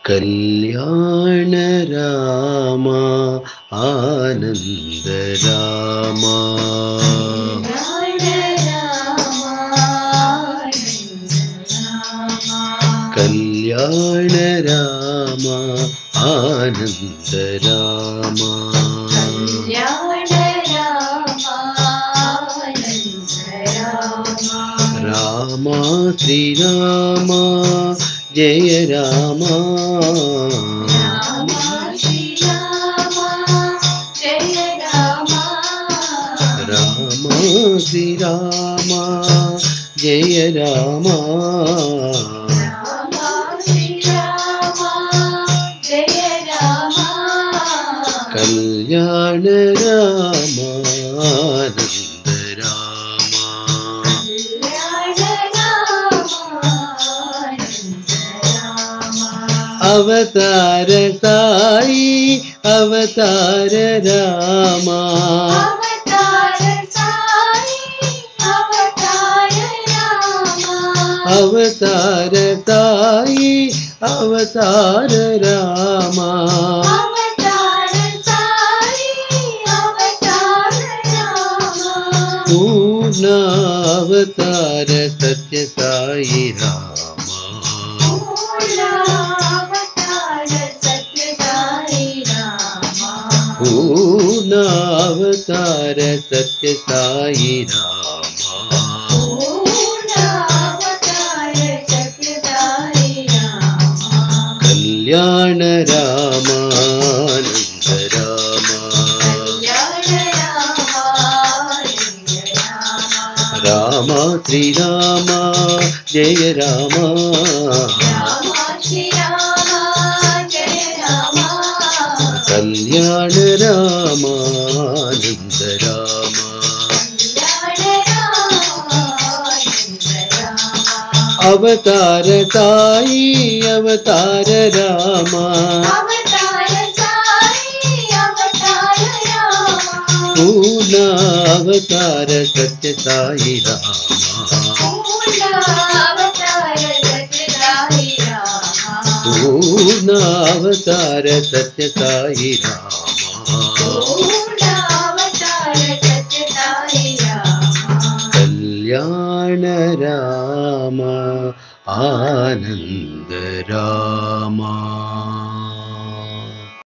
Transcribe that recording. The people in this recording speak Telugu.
కళ్యాణ రామ ఆనంద రామ కళ్యాణ రామ ఆనంద రామ రామ శ్రీరామ జయ రామ రామ శ్రీరామ జయ రామ కళ్యాణ రామ ఆనంద రామ అవతార సాయి అవతార రామ అవతార సాయి అవతార రామ పూర్ణావతార సత్య సాయి రామ పూర్ణావతార సత్య సాయి రామ కళ్యాణ రామ ఆనంద రామ రామ శ్రీరామ జయ రామ కళ్యాణ రామ ఆనంద రామ అవతార సాయి అవతార రామ పూర్ణావతార సత్య సాయి రామ పూర్ణావతార సత్య సాయి రామ కళ్యాణ రామ ఆనంద రామ